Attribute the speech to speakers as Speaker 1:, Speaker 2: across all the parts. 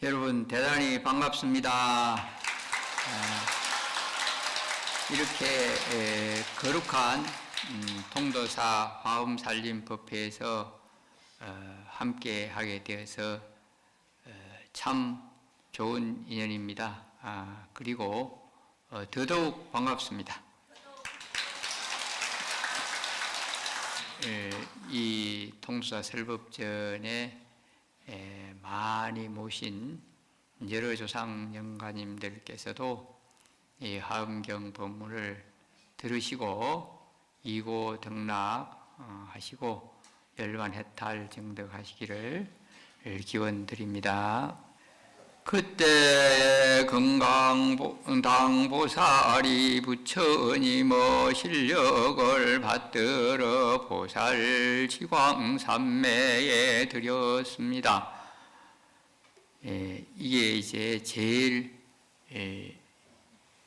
Speaker 1: 여러분 대단히 반갑습니다. 이렇게 거룩한 통도사 화엄살림법회에서 함께 하게 되어서 참 좋은 인연입니다. 그리고 더더욱 반갑습니다. 이 통도사 설법전에 많이 모신 여러 조상 영가님들께서도 이 화엄경 법문을 들으시고 이고 등락하시고 열반해탈 증득하시기를 기원드립니다. 그때 건강당보살이 부처님의 실력을 받들어 보살지광삼매에 드렸습니다. 이게 이제 제일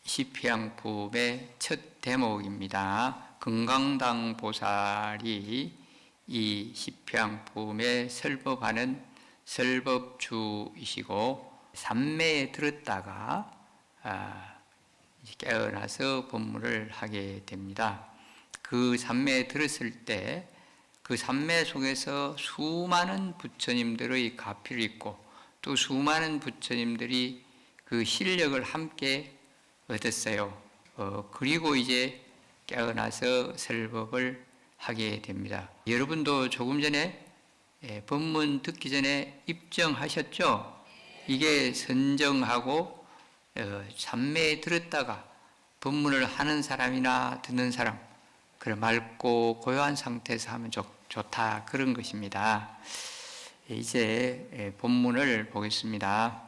Speaker 1: 시평품의 첫 대목입니다. 건강당보살이 이 시평품에 설법하는 설법주이시고 삼매에 들었다가 깨어나서 법문을 하게 됩니다. 그 삼매에 들었을 때 그 삼매 속에서 수많은 부처님들의 가피를 있고 또 수많은 부처님들이 그 실력을 함께 얻었어요. 그리고 이제 깨어나서 설법을 하게 됩니다. 여러분도 조금 전에 법문 듣기 전에 입정하셨죠? 이게 선정하고 삼매에 들었다가 법문을 하는 사람이나 듣는 사람, 그래 맑고 고요한 상태에서 하면 좋다, 그런 것입니다. 이제 본문을 보겠습니다.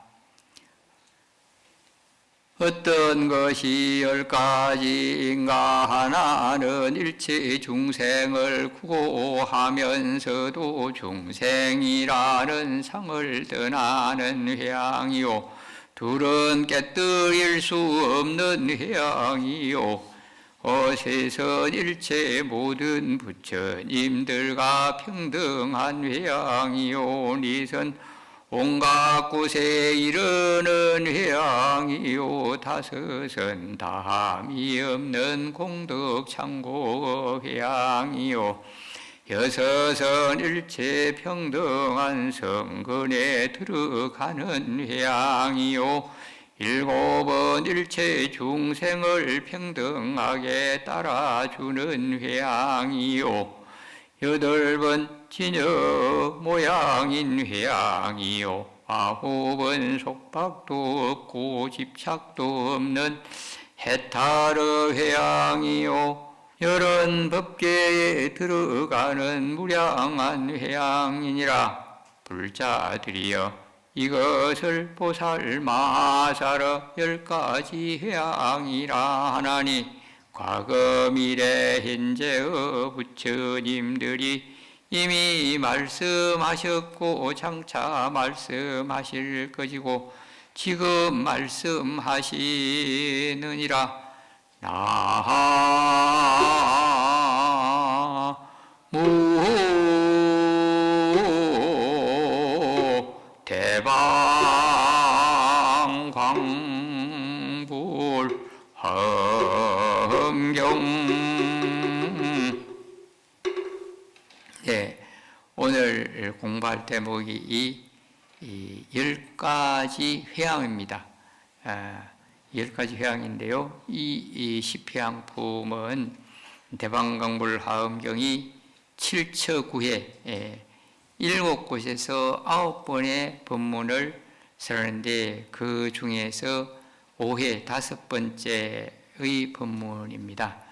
Speaker 1: 어떤 것이 10가지인가 하나는 일체 중생을 구호하면서도 중생이라는 상을 떠나는 회양이요, 둘은 깨뜨릴 수 없는 회양이요, 어세선 일체 모든 부처님들과 평등한 회양이요, 니선 온갖 곳에 이르는 회양이요, 다섯은 다함이 없는 공덕 창고 회양이요, 여섯은 일체 평등한 성근에 들어가는 회양이요, 일곱은 일체 중생을 평등하게 따라주는 회양이요, 여덟은 진여 모양인 회양이요, 아홉은 속박도 없고 집착도 없는 해탈의 회양이요, 열은 법계에 들어가는 무량한 회양이니라. 불자들이여, 이것을 보살 마사러 10가지 회양이라 하나니, 과거 미래 현재의 부처님들이 이미 말씀하셨고 장차 말씀하실 것이고 지금 말씀하시느니라. 나무 대방광불 화엄경. 오늘 공부할 대목이 이 10가지 회양입니다. 10가지 회양인데요. 이 시평품은 대방광불 화엄경이 7처9회 7곳에서 9번의 법문을 설하는데 그 중에서 5회 5번째의 법문입니다.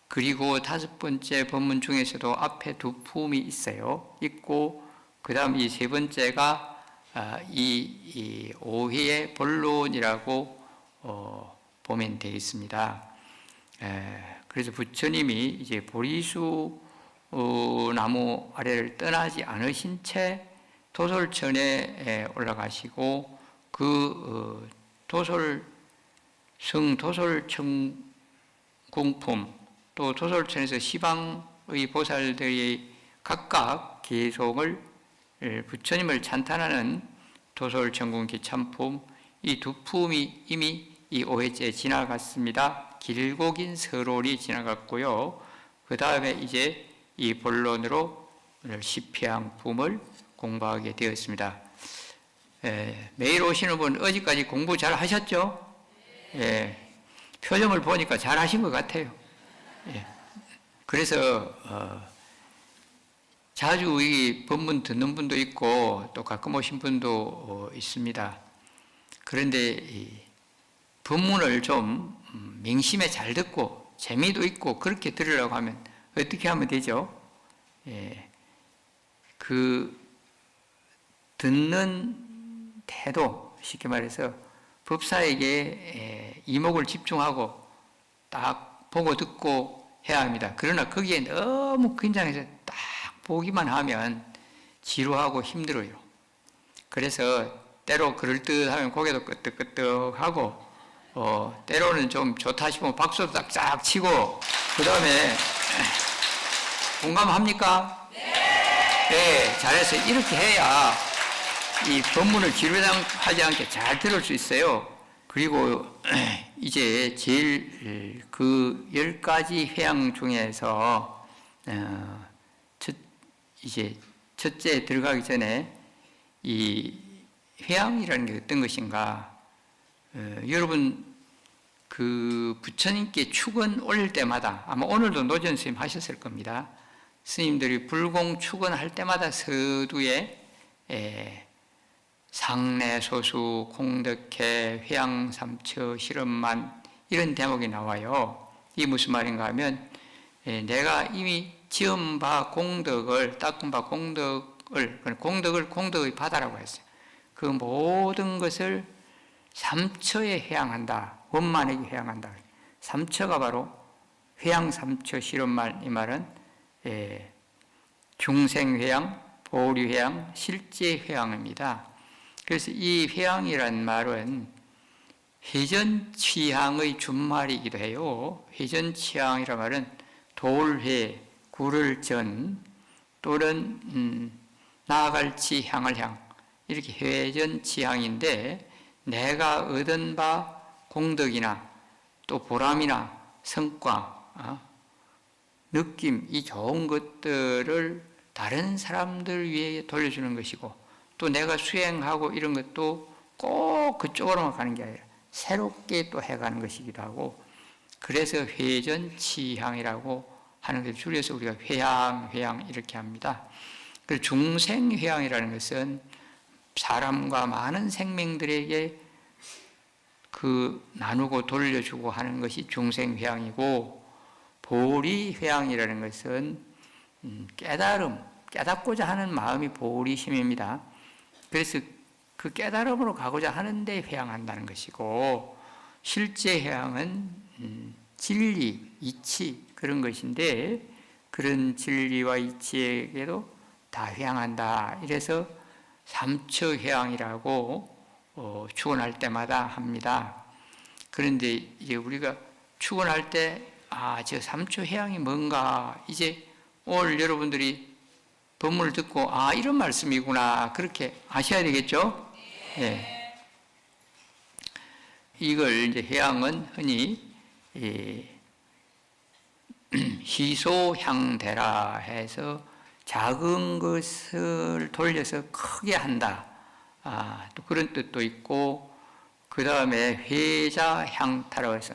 Speaker 1: 그리고 5번째 법문 중에서도 앞에 두 품이 있고 그 다음 이 세 번째가 이 5회의 본론이라고 보면 되겠습니다. 그래서 부처님이 이제 보리수 나무 아래를 떠나지 않으신 채 도솔천에 올라가시고 그 도솔천궁품 또 도솔천에서 시방의 보살들이 각각 개송을 부처님을 찬탄하는 도솔 전공 기참품 이 두 품이 이미 이 5회째 지나갔습니다. 길고 긴 서론이 지나갔고요. 그 다음에 이제 이 본론으로 오늘 시평품을 공부하게 되었습니다. 매일 오시는 분 어제까지 공부 잘 하셨죠? 표정을 보니까 잘 하신 것 같아요. 그래서 자주 이 본문 듣는 분도 있고 또 가끔 오신 분도 있습니다. 그런데 이 본문을 좀 명심에 잘 듣고 재미도 있고 그렇게 들으려고 하면 어떻게 하면 되죠? 그 듣는 태도, 쉽게 말해서 법사에게 이목을 집중하고 딱 보고 듣고 해야 합니다. 그러나 거기에 너무 긴장해서 딱 보기만 하면 지루하고 힘들어요. 그래서 때로 그럴듯하면 고개도 끄덕끄덕하고 때로는 좀 좋다 싶으면 박수도 싹싹 치고 그 다음에 공감합니까? 네, 잘해서 이렇게 해야 이 본문을 지루하지 않게 잘 들을 수 있어요. 그리고 이제 제일 그 10가지 회양 중에서 이제 첫째 들어가기 전에 이 회양이라는 게 어떤 것인가? 여러분 그 부처님께 축원 올릴 때마다 아마 오늘도 노전 스님 하셨을 겁니다. 스님들이 불공 축원할 때마다 서두에 상내소수 공덕회 회양삼처 실험만 이런 대목이 나와요. 이게 무슨 말인가 하면 내가 이미 지은 바 공덕을 닦은 바 공덕의 바다라고 했어요. 그 모든 것을 삼처에 회양한다. 원만하게 회양한다. 삼처가 바로 회양삼처 실험만 이 말은 중생회양, 보류회양, 실제회양입니다. 그래서 이 회양이란 말은 회전치향의 준말이기도 해요. 회전치향이란 말은 돌회, 구를 전 또는 나아갈지 향을 향 이렇게 회전치향인데 내가 얻은 바 공덕이나 또 보람이나 성과, 느낌, 이 좋은 것들을 다른 사람들 위해 돌려주는 것이고 또 내가 수행하고 이런 것도 꼭 그쪽으로만 가는 게 아니라 새롭게 또 해가는 것이기도 하고 그래서 회전치향이라고 하는 것을 줄여서 우리가 회양 이렇게 합니다. 그리고 중생회양이라는 것은 사람과 많은 생명들에게 그 나누고 돌려주고 하는 것이 중생회양이고 보리회양이라는 것은 깨닫고자 하는 마음이 보리심입니다. 그래서 그 깨달음으로 가고자 하는데 회양한다는 것이고 실제 회양은 진리, 이치 그런 것인데 그런 진리와 이치에게도 다 회양한다. 이래서 삼처 회양이라고 축원할 때마다 합니다. 그런데 이제 우리가 축원할 때 저 삼처 회양이 뭔가 이제 오늘 여러분들이 본문을 듣고 이런 말씀이구나 그렇게 아셔야 되겠죠? 네. 이걸 이제 회양은 흔히 희소향대라 해서 작은 것을 돌려서 크게 한다. 또 그런 뜻도 있고 그 다음에 회자향타라고 해서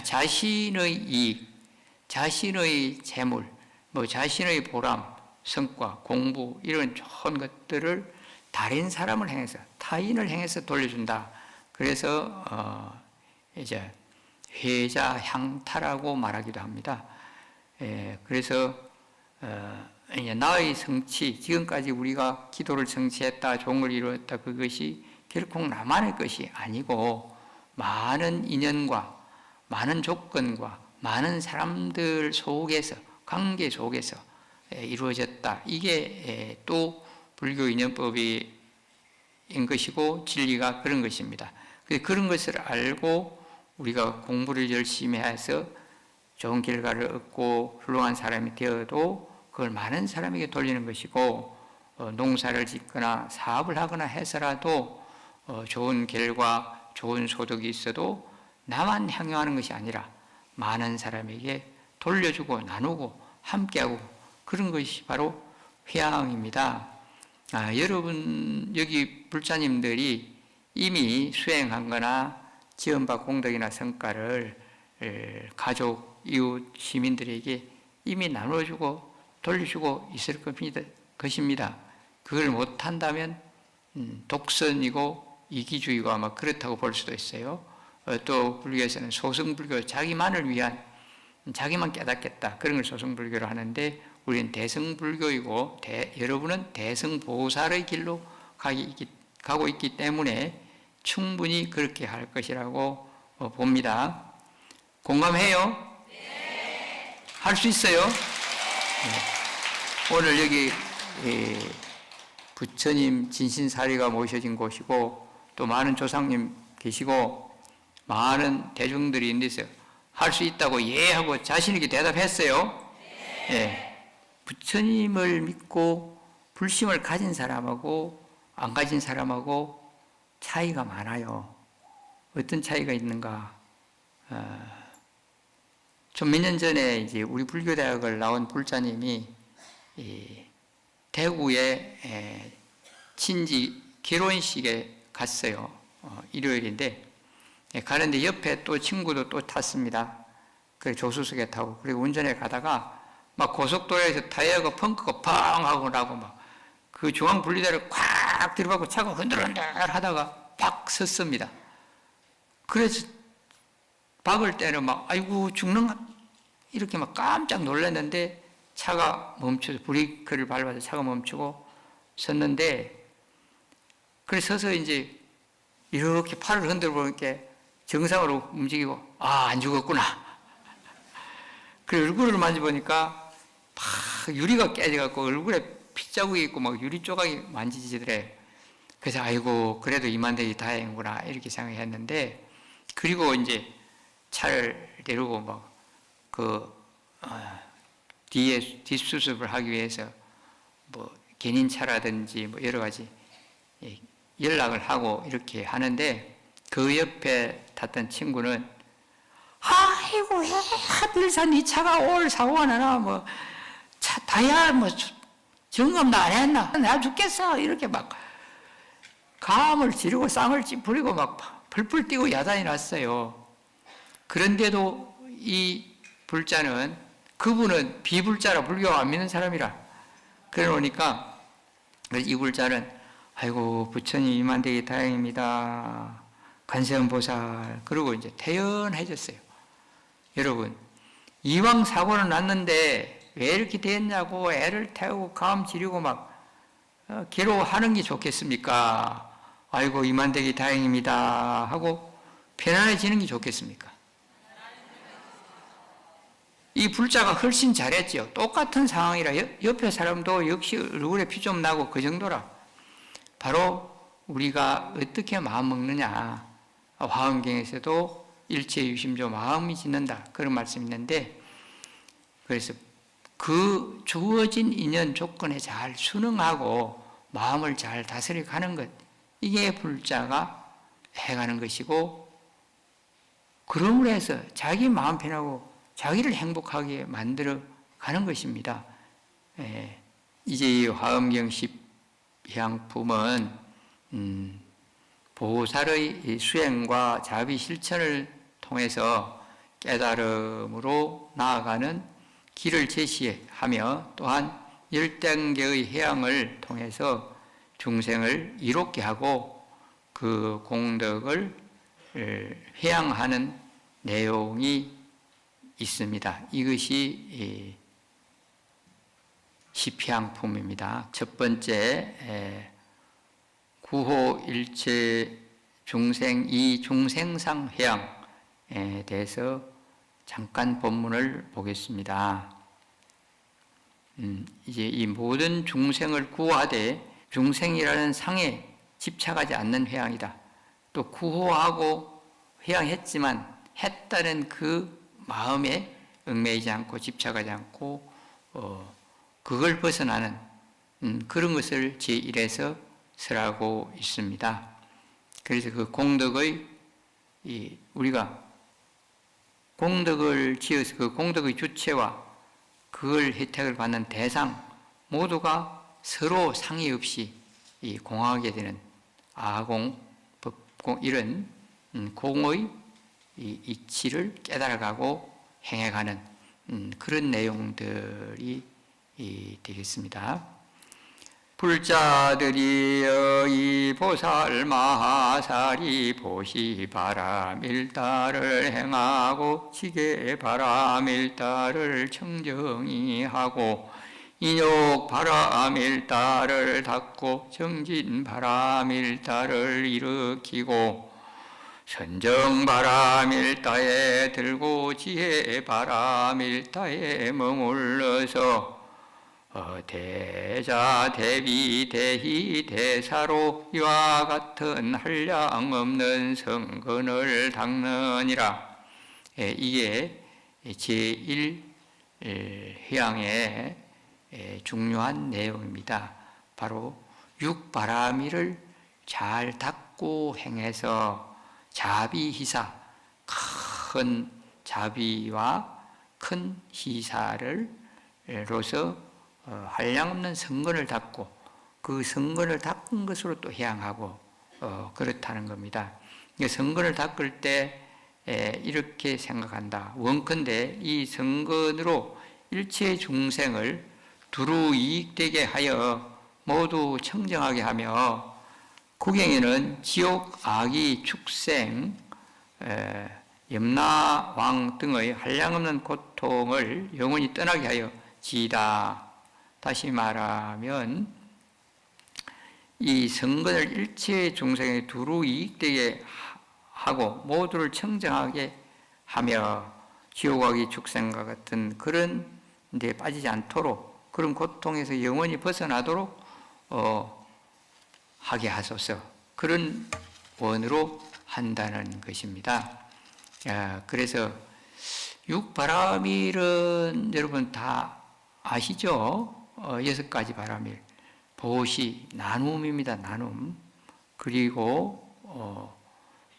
Speaker 1: 자신의 이익, 자신의 재물, 자신의 보람, 성과, 공부 이런 좋은 것들을 다른 사람을 향해서 타인을 향해서 돌려준다. 그래서 이제 회자향타라고 말하기도 합니다. 그래서 나의 성취, 지금까지 우리가 기도를 성취했다, 종을 이루었다, 그것이 결코 나만의 것이 아니고 많은 인연과 많은 조건과 많은 사람들 속에서 관계 속에서 이루어졌다. 이게 또 불교 인연법인 것이고 진리가 그런 것입니다. 그런 것을 알고 우리가 공부를 열심히 해서 좋은 결과를 얻고 훌륭한 사람이 되어도 그걸 많은 사람에게 돌리는 것이고 농사를 짓거나 사업을 하거나 해서라도 좋은 결과, 좋은 소득이 있어도 나만 향유하는 것이 아니라 많은 사람에게 돌려주고 나누고 함께하고 그런 것이 바로 회양입니다. 여러분 여기 불자님들이 이미 수행한 거나 지원받은 공덕이나 성과를 가족, 이웃, 시민들에게 이미 나눠주고 돌려주고 있을 것입니다. 그걸 못한다면 독선이고 이기주의고 아마 그렇다고 볼 수도 있어요. 또 불교에서는 소승불교, 자기만을 위한, 자기만 깨닫겠다, 그런 걸 소승불교로 하는데 우리는 대승불교이고 여러분은 대승보살의 길로 가고 있기 때문에 충분히 그렇게 할 것이라고 봅니다. 공감해요? 네. 할 수 있어요? 네. 오늘 여기 부처님 진신사리가 모셔진 곳이고 또 많은 조상님 계시고 많은 대중들이 있는데서 할 수 있다고 예하고 자신있게 대답했어요. 네. 부처님을 믿고 불심을 가진 사람하고 안 가진 사람하고 차이가 많아요. 어떤 차이가 있는가? 좀 몇 년 전에 이제 우리 불교대학을 나온 불자님이 대구에 친지 결혼식에 갔어요. 일요일인데 가는데 옆에 또 친구도 또 탔습니다. 그 조수석에 타고 그리고 운전해 가다가 막 고속도로에서 타이어가 펑크가 팡 하고 나고 막 그 중앙 분리대를 콱 들어가고 차가 흔들흔들 하다가 팍 섰습니다. 그래서 박을 때는 막 아이고 죽는가 이렇게 막 깜짝 놀랐는데 차가 멈춰서 브레이크를 밟아서 차가 멈추고 섰는데 그래서 서서 이제 이렇게 팔을 흔들어 보니까 정상으로 움직이고 안 죽었구나. 그래 얼굴을 만져보니까 막 유리가 깨져갖고 얼굴에 핏자국이 있고 막 유리 조각이 만지지더래. 그래서 아이고 그래도 이만되기 다행이구나 이렇게 생각했는데 그리고 이제 차를 내리고 막 뒤에 뒷수습을 하기 위해서 뭐 견인차라든지 뭐 여러 가지 연락을 하고 이렇게 하는데 그 옆에 탔던 친구는 아이고 왜 하필사 네 차가 올 사고가 나나 뭐 차 타야 뭐 점검도 안 했나 나 죽겠어 이렇게 막 감을 지르고 쌍을 찌푸리고 막 풀풀 뛰고 야단이 났어요. 그런데도 이 불자는 그분은 비불자라 불교가 안 믿는 사람이라 그러니까 이 불자는 아이고 부처님 이만되기 다행입니다. 관세음보살 그러고 이제 태연해졌어요. 여러분 이왕 사고는 났는데 왜 이렇게 됐냐고 애를 태우고 감 지르고 막 괴로워하는 게 좋겠습니까? 아이고 이만되기 다행입니다 하고 편안해지는 게 좋겠습니까? 이 불자가 훨씬 잘했죠. 똑같은 상황이라 옆에 사람도 역시 얼굴에 피 좀 나고 그 정도라. 바로 우리가 어떻게 마음 먹느냐. 화엄경에서도 일체유심조 마음이 짓는다 그런 말씀이 있는데 그래서 그 주어진 인연 조건에 잘 순응하고 마음을 잘 다스려 가는 것 이게 불자가 해가는 것이고 그러므로 해서 자기 마음 편하고 자기를 행복하게 만들어 가는 것입니다. 이제 이 화엄경 10향품은 보살의 수행과 자비 실천을 통해서 깨달음으로 나아가는 길을 제시하며 또한 10단계의 해양을 통해서 중생을 이롭게 하고 그 공덕을 회양하는 내용이 있습니다. 이것이 10향품입니다. 첫 번째 구호 일체 중생 이 중생상 회양에 대해서 잠깐 본문을 보겠습니다. 이제 이 모든 중생을 구하되 중생이라는 상에 집착하지 않는 회양이다. 또 구호하고 회양했지만 했다는 그 마음에 얽매이지 않고 집착하지 않고 그걸 벗어나는 그런 것을 제1에서 설하고 있습니다. 그래서 그 공덕의 우리가 공덕을 지어서 그 공덕의 주체와 그걸 혜택을 받는 대상 모두가 서로 상의 없이 공하게 되는 아공, 법공 이런 공의 이치를 깨달아가고 행해가는 그런 내용들이 되겠습니다. 불자들이 보살 마하살이 보시 바람일다를 행하고 지게 바람일다를 청정히 하고 인욕 바람일다를 닦고 정진 바람일다를 일으키고 선정 바람일다에 들고 지혜 바람일다에 머물러서 대자 대비 대희 대사로 이와 같은 한량없는 성근을 닦느니라. 이게 제1회양의 중요한 내용입니다. 바로 육바라미를 잘 닦고 행해서 자비희사, 큰 자비와 큰 희사로서 한량없는 성근을 닦고 그 성근을 닦은 것으로 또 해양하고 그렇다는 겁니다. 성근을 닦을 때 이렇게 생각한다. 원컨대 이 성근으로 일체 중생을 두루 이익되게 하여 모두 청정하게 하며 구경에는 지옥, 악의, 축생, 염라왕 등의 한량없는 고통을 영원히 떠나게 하여 지이다. 다시 말하면 이 성근을 일체 중생에 두루 이익되게 하고 모두를 청정하게 하며 지옥악의 축생과 같은 그런 데 빠지지 않도록 그런 고통에서 영원히 벗어나도록 하게 하소서. 그런 원으로 한다는 것입니다. 그래서 육바라밀은 여러분 다 아시죠? 6가지 바라밀. 보시, 나눔입니다. 나눔. 그리고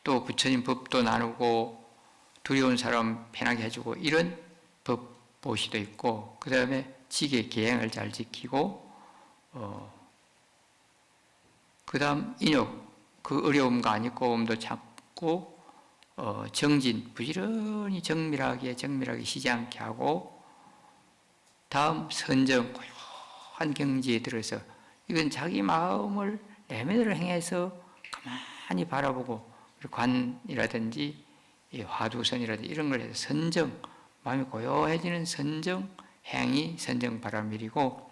Speaker 1: 또 부처님 법도 나누고 두려운 사람 편하게 해주고 이런 법 보시도 있고 그 다음에 지계 계행을 잘 지키고 그 다음 인욕, 그 어려움과 아니고움도 참고 정진, 부지런히 정밀하게 쉬지 않게 하고 다음 선정, 고요한 경지에 들어서 이건 자기 마음을 내면으로 행해서 가만히 바라보고 관이라든지 화두선이라든지 이런 걸 해서 선정, 마음이 고요해지는 선정, 행이 선정 바라밀이고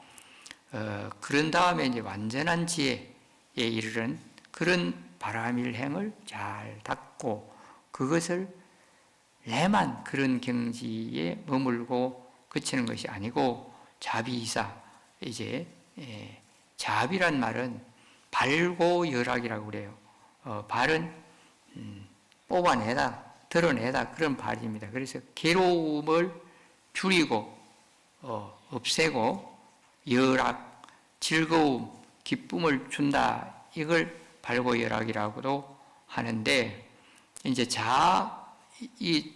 Speaker 1: 그런 다음에 이제 완전한 지혜에 이르는 그런 바라밀 행을 잘 닦고 그것을 내만 그런 경지에 머물고 그치는 것이 아니고 자비이사 이제 자비란 말은 발고열악이라고 그래요. 발은 뽑아내다, 드러내다 그런 발입니다. 그래서 괴로움을 줄이고 없애고 열악, 즐거움, 기쁨을 준다. 이걸 발고열악이라고도 하는데 이제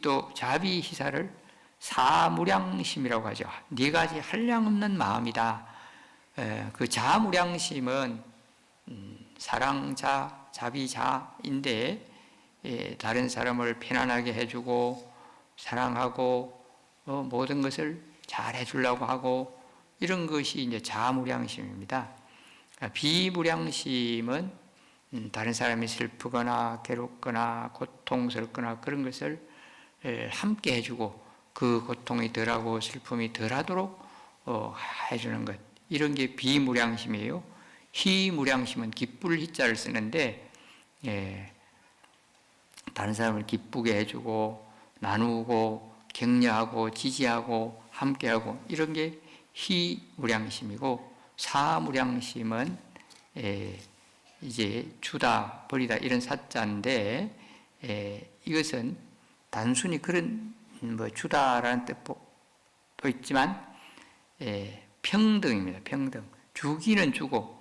Speaker 1: 또 자비희사를 사무량심이라고 하죠. 4가지 한량없는 마음이다. 그 자무량심은 사랑자, 자비자인데 다른 사람을 편안하게 해주고 사랑하고 모든 것을 잘 해주려고 하고 이런 것이 이제 자무량심입니다. 비무량심은 다른 사람이 슬프거나 괴롭거나 고통스럽거나 그런 것을 함께 해주고 그 고통이 덜하고 슬픔이 덜하도록 해주는 것 이런 게 비무량심이에요. 희무량심은 기쁠 희자를 쓰는데 다른 사람을 기쁘게 해주고 나누고 격려하고 지지하고 함께하고 이런 게 희무량심이고 사무량심은 이제 주다 버리다 이런 사자인데 이것은 단순히 그런 주다라는 뜻도 있지만 평등입니다. 평등. 주기는 주고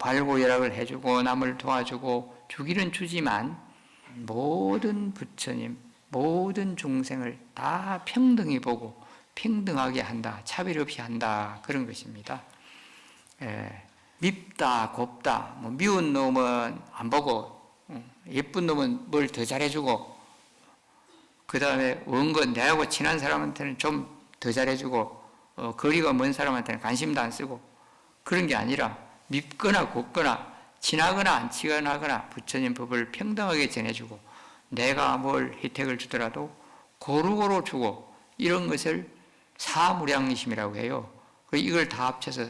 Speaker 1: 발고혈압을 해주고 남을 도와주고 주기는 주지만 모든 부처님, 모든 중생을 다 평등히 보고 평등하게 한다, 차별 없이 한다, 그런 것입니다. 밉다, 곱다, 미운 놈은 안 보고 예쁜 놈은 뭘 더 잘해주고, 그 다음에 원건 내하고 친한 사람한테는 좀 더 잘해주고, 거리가 먼 사람한테는 관심도 안 쓰고, 그런 게 아니라 밉거나 곱거나 친하거나 안 친하거나 부처님 법을 평등하게 전해주고, 내가 뭘 혜택을 주더라도 고루고루 주고, 이런 것을 사무량심이라고 해요. 이걸 다 합쳐서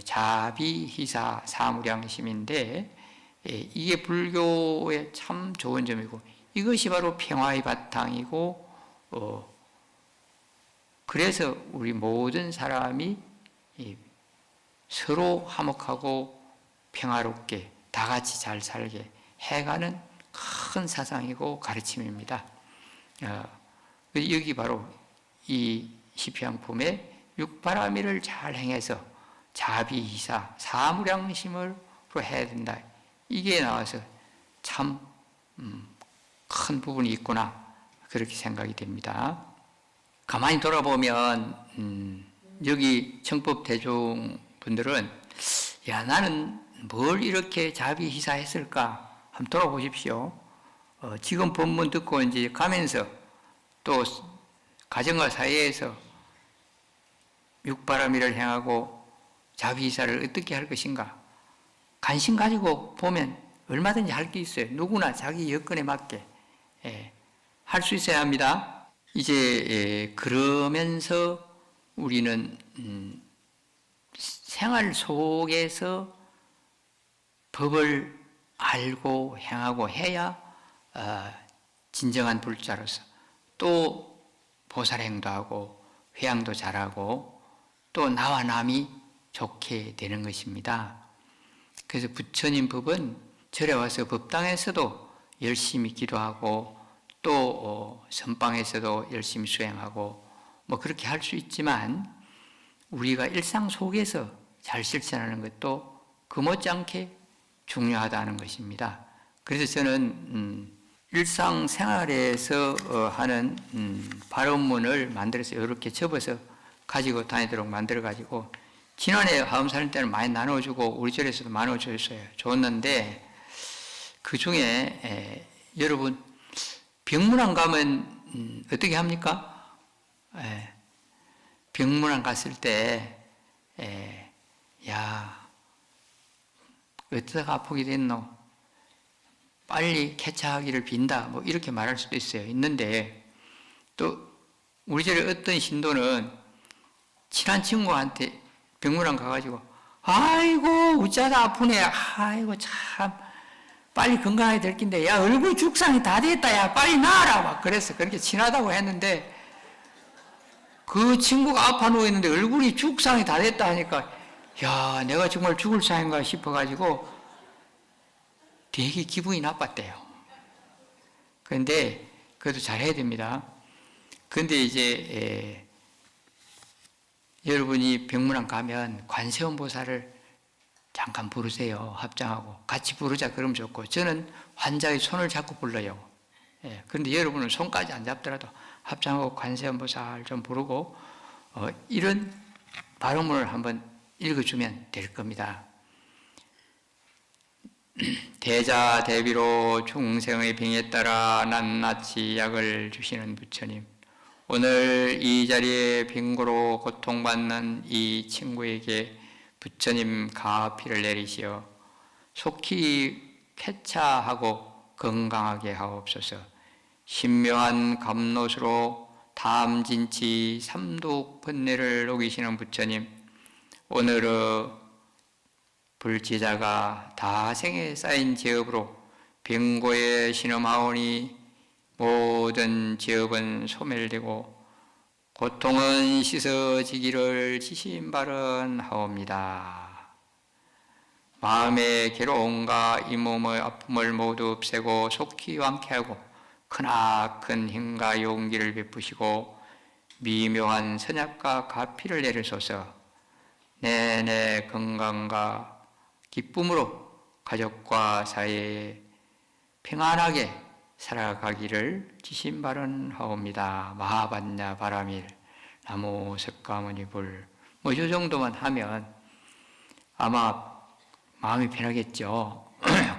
Speaker 1: 자비희사 사무량심인데, 이게 불교의 참 좋은 점이고, 이것이 바로 평화의 바탕이고, 그래서 우리 모든 사람이 서로 화목하고 평화롭게 다 같이 잘 살게 해가는 큰 사상이고 가르침입니다. 여기 바로 이 시편품에 육바라밀을 잘 행해서 자비희사 사무량심으로 해야 된다, 이게 나와서 참 큰 부분이 있구나, 그렇게 생각이 됩니다. 가만히 돌아보면 여기 청법대중 분들은 야, 나는 뭘 이렇게 자비희사했을까 한번 돌아보십시오. 지금 본문 듣고 이제 가면서 또 가정과 사회에서 육바라밀을 행하고 자비희사를 어떻게 할 것인가, 관심 가지고 보면 얼마든지 할 게 있어요. 누구나 자기 여건에 맞게 할 수 있어야 합니다. 이제 그러면서 우리는 생활 속에서 법을 알고 행하고 해야 진정한 불자로서 또 보살행도 하고 회양도 잘하고 또 나와 남이 좋게 되는 것입니다. 그래서 부처님 법은 절에 와서 법당에서도 열심히 기도하고 또 선방에서도 열심히 수행하고 그렇게 할 수 있지만, 우리가 일상 속에서 잘 실천하는 것도 그 못지않게 중요하다는 것입니다. 그래서 저는 일상생활에서 하는 발언문을 만들어서 이렇게 접어서 가지고 다니도록 만들어가지고, 지난해 화엄사님 때는 많이 나눠주고 우리 절에서도 나눠줬어요. 줬는데 그 중에 여러분 병문안 가면 어떻게 합니까? 병문안 갔을 때 야, 어쩌다가 아프게 됐노? 빨리 쾌차하기를 빈다, 이렇게 말할 수도 있어요. 있는데 또 우리 절에 어떤 신도는 친한 친구한테 병문안 가가지고 아이고 어쩌다 아프네, 아이고 참 빨리 건강해야 될 낀데 야 얼굴 죽상이 다 됐다, 야 빨리 나아라, 막 그래서 그렇게 친하다고 했는데, 그 친구가 아파 누워있는데 얼굴이 죽상이 다 됐다 하니까 야 내가 정말 죽을 상인가 싶어가지고 되게 기분이 나빴대요. 그런데 그래도 잘해야 됩니다. 그런데 이제 여러분이 병문안 가면 관세음보살을 잠깐 부르세요. 합장하고 같이 부르자 그러면 좋고, 저는 환자의 손을 잡고 불러요. 그런데 여러분은 손까지 안 잡더라도 합장하고 관세음보살 좀 부르고 이런 발언문을 한번 읽어주면 될 겁니다. 대자 대비로 중생의 병에 따라 낱낱이 약을 주시는 부처님, 오늘 이 자리에 빙고로 고통받는 이 친구에게 부처님 가피를 내리시어 속히 쾌차하고 건강하게 하옵소서. 신묘한 감롯으로 담진치 삼독 번뇌를 녹이시는 부처님, 오늘의 불지자가 다생에 쌓인 죄업으로 병고에 신음하오니 모든 죄업은 소멸되고 고통은 씻어지기를 지심바른하옵니다. 마음의 괴로움과 이 몸의 아픔을 모두 없애고 속히 완쾌하고 크나큰 힘과 용기를 베푸시고 미묘한 선약과 가피를 내리소서. 내내 건강과 기쁨으로 가족과 사회에 평안하게 살아가기를 지신바람하옵니다. 마하반야 바라밀 나무 석가모니 불. 뭐 이 정도만 하면 아마 마음이 편하겠죠.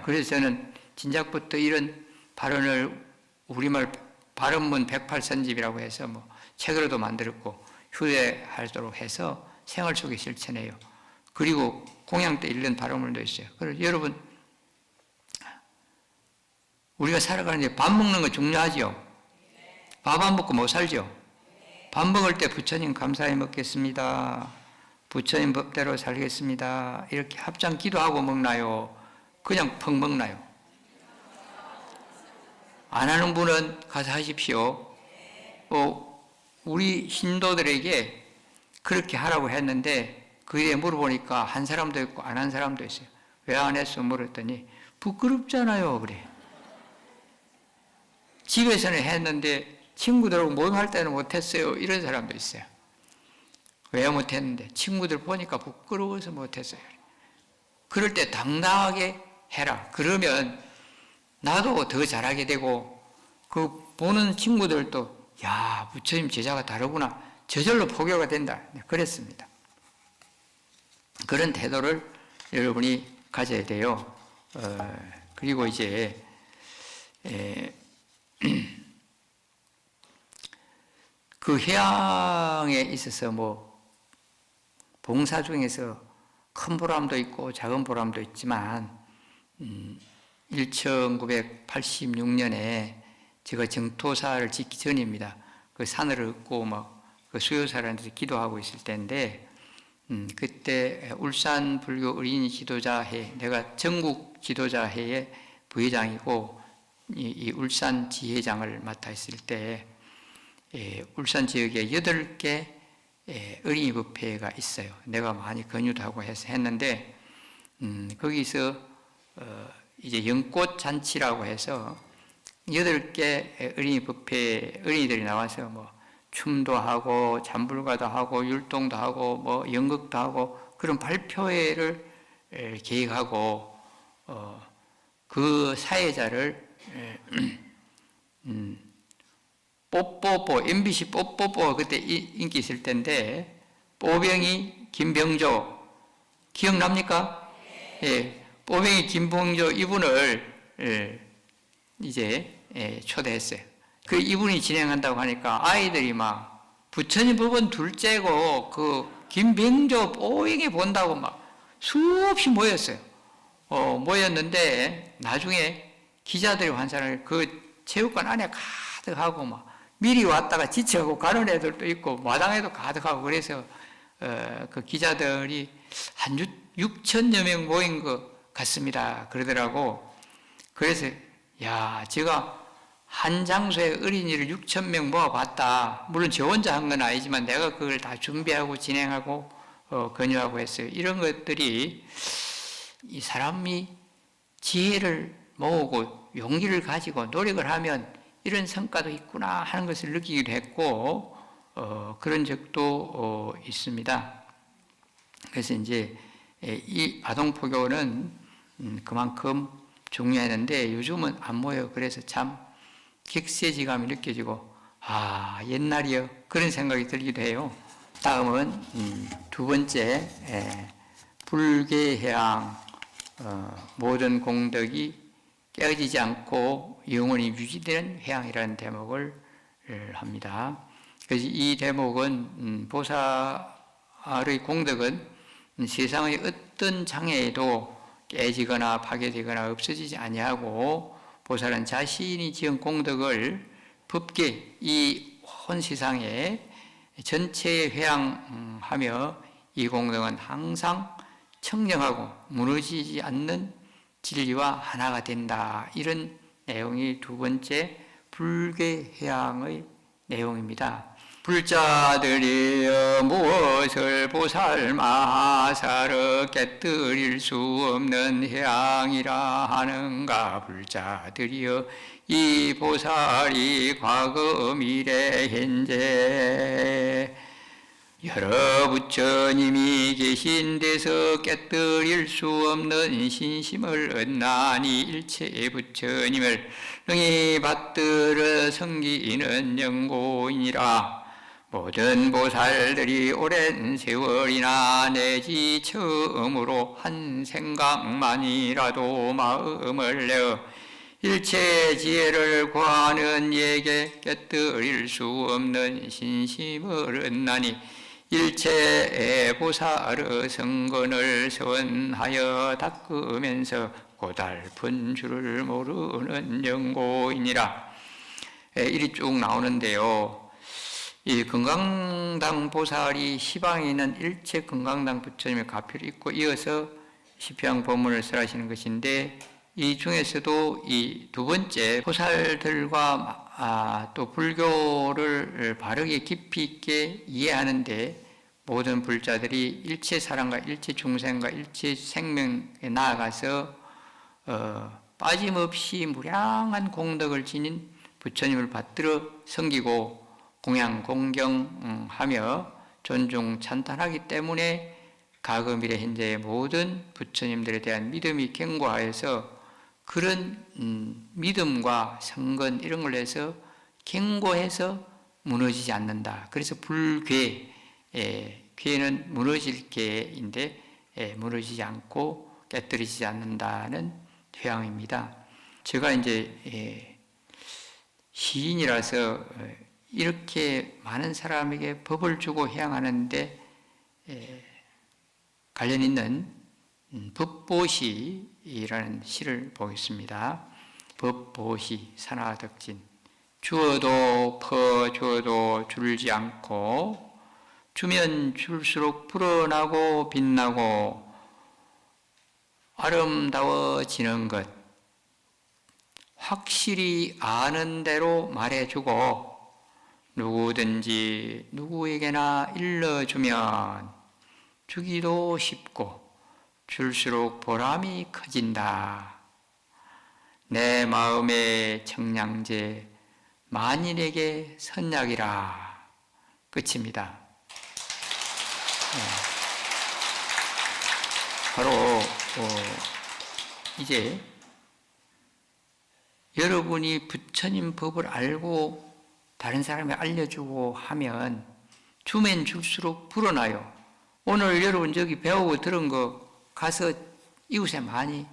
Speaker 1: 그래서 저는 진작부터 이런 발언을 우리말 발언문 108선집이라고 해서 뭐 책으로도 만들었고 휴대하도록 해서 생활 속에 실천해요. 그리고 공양 때 읽는 발언문도 있어요. 그래서 여러분, 우리가 살아가는데 밥 먹는 거 중요하죠? 밥 안 먹고 못 살죠? 밥 먹을 때 부처님 감사히 먹겠습니다. 부처님 법대로 살겠습니다. 이렇게 합장 기도하고 먹나요? 그냥 펑 먹나요? 안 하는 분은 가서 하십시오. 우리 신도들에게 그렇게 하라고 했는데 그에 물어보니까 한 사람도 있고 안 한 사람도 있어요. 왜 안 했어? 물었더니 부끄럽잖아요. 그래. 집에서는 했는데 친구들하고 모임할 때는 못했어요. 이런 사람도 있어요. 왜 못했는데? 친구들 보니까 부끄러워서 못했어요. 그럴 때 당당하게 해라. 그러면 나도 더 잘하게 되고 그 보는 친구들도 야, 부처님 제자가 다르구나. 저절로 포교가 된다. 그랬습니다. 그런 태도를 여러분이 가져야 돼요. 그리고 이제 그 해양에 있어서 뭐 봉사 중에서 큰 보람도 있고 작은 보람도 있지만 1986년에 제가 정토사를 짓기 전입니다. 그 산을 걷고 막 그 수요사람한테 기도하고 있을 때인데 그때 울산 불교 어린이 지도자회, 내가 전국 지도자회의 부회장이고 이 울산 지회장을 맡아 있을 때 울산 지역에 8개 어린이 법회가 있어요. 내가 많이 권유도 하고 해서 했는데 거기서 이제 연꽃 잔치라고 해서 8개 어린이 법회 어린이들이 나와서 뭐 춤도 하고 잠불가도 하고 율동도 하고 뭐 연극도 하고 그런 발표회를 계획하고 그 사회자를 뽀뽀뽀 MBC 뽀뽀뽀 그때 인기 있을 때인데 뽀병이 김병조 기억납니까? 예, 뽀병이 김병조 이분을 이제 초대했어요. 그 이분이 진행한다고 하니까 아이들이 막 부처님 법은 둘째고 그 김병조 뽀병이 본다고 막 수없이 모였어요. 모였는데 나중에 기자들이 환산을 그 체육관 안에 가득하고 막 미리 왔다가 지쳐가고 가는 애들도 있고 마당에도 가득하고 그래서 그 기자들이 한 6천여 명 모인 것 같습니다. 그러더라고. 그래서 야, 제가 한 장소에 어린이를 6,000명 모아봤다. 물론 저 혼자 한 건 아니지만 내가 그걸 다 준비하고 진행하고 권유하고 했어요. 이런 것들이 이 사람이 지혜를 모으고 용기를 가지고 노력을 하면 이런 성과도 있구나 하는 것을 느끼기도 했고 그런 적도 있습니다. 그래서 이제 이 아동포교는 그만큼 중요했는데 요즘은 안 모여요. 그래서 참 격세지감이 느껴지고 아, 옛날이요 그런 생각이 들기도 해요. 다음은 두 번째 불계해양 모든 공덕이 깨어지지 않고 영원히 유지되는 회양이라는 대목을 합니다. 그래서 이 대목은 보살의 공덕은 세상의 어떤 장애에도 깨지거나 파괴되거나 없어지지 아니하고 보살은 자신이 지은 공덕을 법계 이 온 세상에 전체에 회양하며 이 공덕은 항상 청정하고 무너지지 않는 진리와 하나가 된다. 이런 내용이 두 번째 불계회양의 내용입니다. 불자들이여 무엇을 보살마사르 깨뜨릴 수 없는 해양이라 하는가. 불자들이여 이 보살이 과거 미래 현재 여러 부처님이 계신 데서 깨뜨릴 수 없는 신심을 얻나니 일체의 부처님을 능히 받들어 섬기는 연고이니라. 모든 보살들이 오랜 세월이나 내지 처음으로 한 생각만이라도 마음을 내어 일체 지혜를 구하는 이에게 깨뜨릴 수 없는 신심을 얻나니 일체의 보살의 성건을 서원하여 닦으면서 고달픈 줄을 모르는 연고이니라. 일이 쭉 나오는데요. 이 건강당 보살이 시방에 있는 일체 건강당 부처님의 가표를 입고 이어서 시평 본문을 설하시는 것인데, 이 중에서도 이 두 번째 보살들과 또 불교를 바르게 깊이 있게 이해하는데, 모든 불자들이 일체 사람과 일체 중생과 일체 생명에 나아가서 빠짐없이 무량한 공덕을 지닌 부처님을 받들어 섬기고 공양 공경하며 존중 찬탄하기 때문에 과거 미래 현재의 모든 부처님들에 대한 믿음이 견고하여서 그런 믿음과 성건 이런 걸로 해서 견고해서 무너지지 않는다. 그래서 불괴, 괴는 무너질 괴인데 무너지지 않고 깨뜨리지 않는다는 회양입니다. 제가 이제 시인이라서 이렇게 많은 사람에게 법을 주고 회양하는데 관련 있는 법보시라는 시를 보겠습니다. 법보시 산화덕진. 주어도 퍼주어도 줄지 않고 주면 줄수록 불어나고 빛나고 아름다워지는 것, 확실히 아는 대로 말해주고 누구든지 누구에게나 일러주면 주기도 쉽고 줄수록 보람이 커진다. 내 마음의 청량제 만인에게 선약이라. 끝입니다. 바로 이제 여러분이 부처님 법을 알고 다른 사람이 알려주고 하면 주면 줄수록 불어나요. 오늘 여러분 저기 배우고 들은 거 가서 이웃에 많이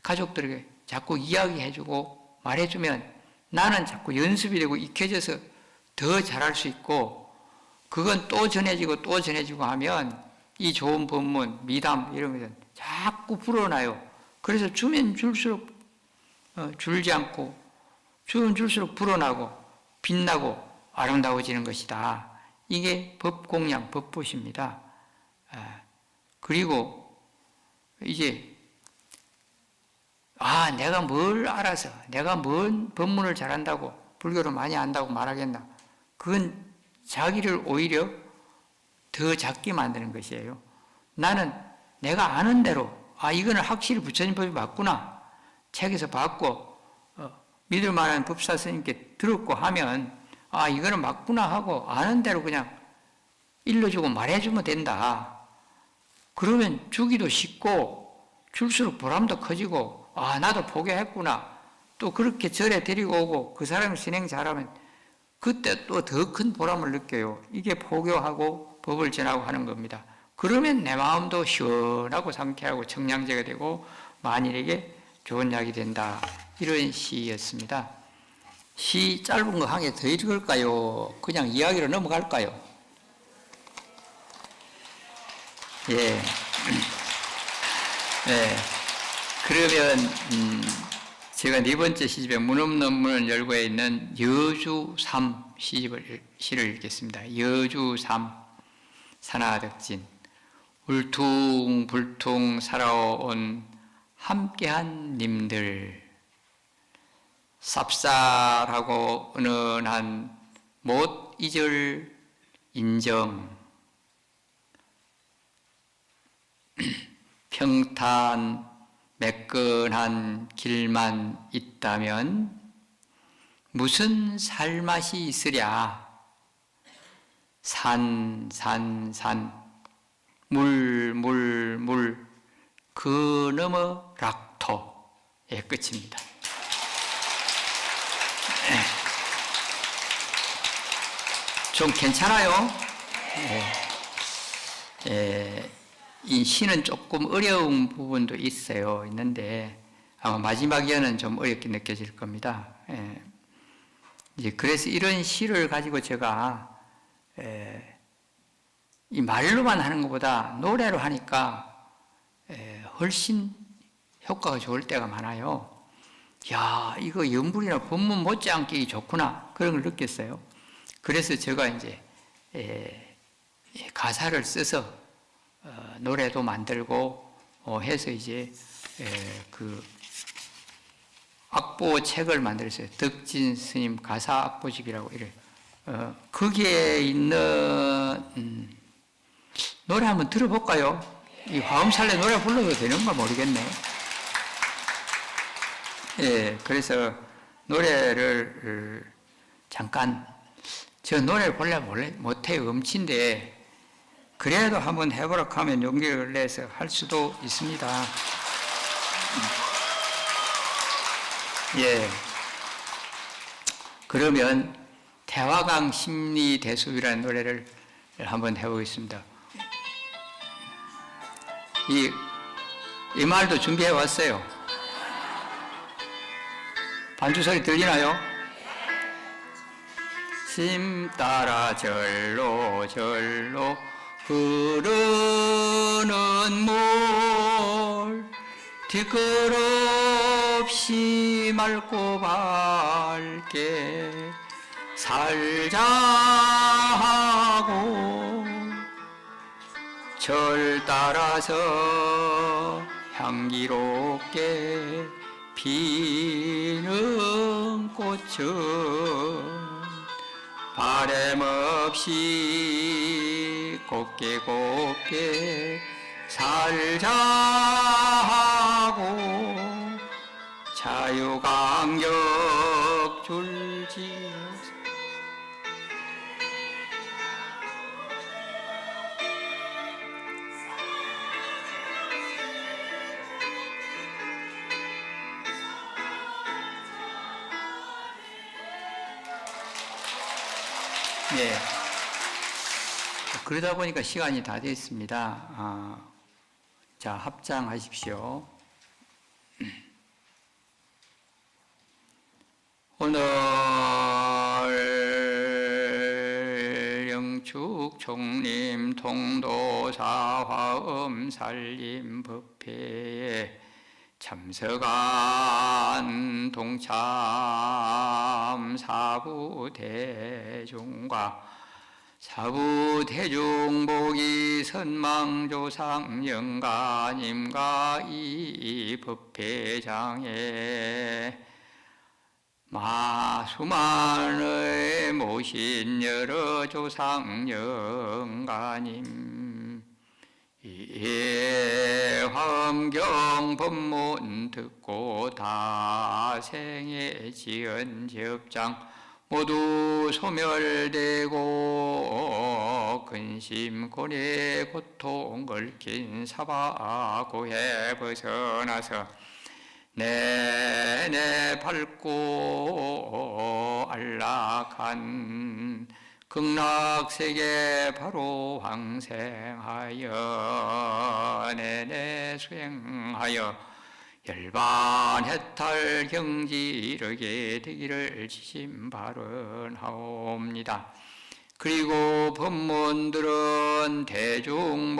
Speaker 1: 가족들에게 자꾸 이야기해주고 말해주면 나는 자꾸 연습이 되고 익혀져서 더 잘할 수 있고, 그건 또 전해지고 또 전해지고 하면 이 좋은 법문, 미담 이런 것은 자꾸 불어나요. 그래서 주면 줄수록 줄지 않고 주면 줄수록 불어나고 빛나고 아름다워지는 것이다. 이게 법공양, 법보시입니다. 그리고 이제 내가 뭘 알아서 내가 뭔 법문을 잘한다고 불교를 많이 안다고 말하겠나. 그건 자기를 오히려 더 작게 만드는 것이에요. 나는 내가 아는 대로 이거는 확실히 부처님 법이 맞구나. 책에서 봤고 믿을 만한 법사 스님께 들었고 하면 이거는 맞구나 하고 아는 대로 그냥 일러주고 말해주면 된다. 그러면 주기도 쉽고 줄수록 보람도 커지고 나도 포기했구나. 또 그렇게 절에 데리고 오고 그 사람이 진행 잘하면 그때 또 더 큰 보람을 느껴요. 이게 포교하고 법을 전하고 하는 겁니다. 그러면 내 마음도 시원하고 상쾌하고 청량제가 되고 만일에게 좋은 약이 된다. 이런 시였습니다. 시 짧은 거 한 개 더 읽을까요? 그냥 이야기로 넘어갈까요? 예. 그러면 제가 네 번째 시집에 문 없는 문을 열고 있는 여주3 시를 읽겠습니다. 여주3 산화덕진. 울퉁불퉁 살아온 함께한 님들, 쌉쌀하고 은은한 못 잊을 인정, 평탄 매끈한 길만 있다면 무슨 살맛이 있으랴. 산, 산, 산, 물, 물, 물, 그 너머 락토의 끝입니다. 좀 괜찮아요? 이 시는 조금 어려운 부분도 있는데 아마 마지막 연은 좀 어렵게 느껴질 겁니다. 이제 그래서 이런 시를 가지고 제가 이 말로만 하는 것보다 노래로 하니까 훨씬 효과가 좋을 때가 많아요. 야, 이거 연불이나 법문 못지않게 좋구나 그런 걸 느꼈어요. 그래서 제가 이제 가사를 써서 노래도 만들고 해서 이제 그 악보 책을 만들었어요. 덕진 스님 가사 악보집이라고 이래. 거기에 있는 노래 한번 들어볼까요? 이 화음살래 노래 불러도 되는가 모르겠네. 그래서 노래를 잠깐, 저 노래를 원래 못해요. 음치인데 그래도 한번 해보라고 하면 용기를 내서 할 수도 있습니다. 그러면 대화강 심리대숲이라는 노래를 한번 해보겠습니다. 이 말도 준비해 왔어요. 반주 소리 들리나요? 심 따라 절로 절로 흐르는 물 뒤끝없이 맑고 밝게 살자 하고 절 따라서 향기롭게 피는 꽃은 바람 없이 곱게 곱게 살자 하고 자유강력 줄지 그러다 보니까 시간이 다 됐습니다. 자, 합장하십시오. 오늘 영축 총림 통도사 화음 살림 법회에 참석한 동참 사부 대중과 사부 대중복이 선망조상 영가님과 이 법회장에 수만의 모신 여러 조상 영가님 화엄경 법문 듣고 다생에 지은 제업장 모두 소멸되고 근심 고뇌 고통 걸긴 사바고해 벗어나서 내내 밝고 안락한 극락세계 바로 황생하여 내내 수행하여 열반 해탈 경지 이르게 되기를 지심 발언하옵니다. 그리고 법문들은 대중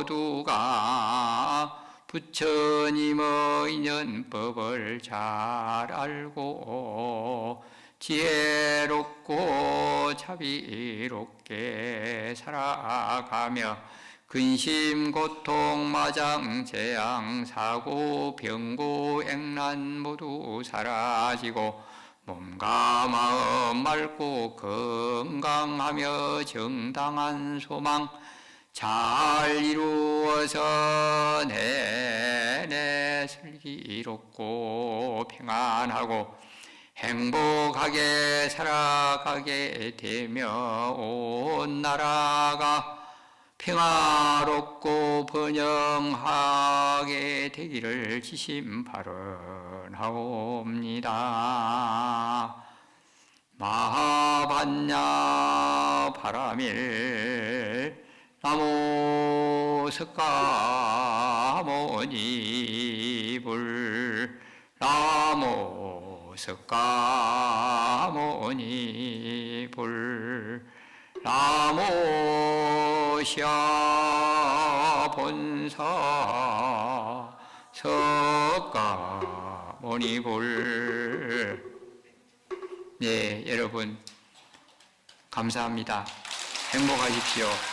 Speaker 1: 모두가 부처님의 인연법을 잘 알고 지혜롭고 자비롭게 살아가며 근심, 고통, 마장, 재앙, 사고, 병고, 액난 모두 사라지고 몸과 마음 맑고 건강하며 정당한 소망 잘 이루어서 내내 슬기롭고 평안하고 행복하게 살아가게 되며 온 나라가 평화롭고 번영하게 되기를 지심 발언하옵니다. 마하반야 바라밀 나모 석가모니 불 나모 석가모니 불 나모 샤 본사 석가모니 불. 네, 여러분 감사합니다. 행복하십시오.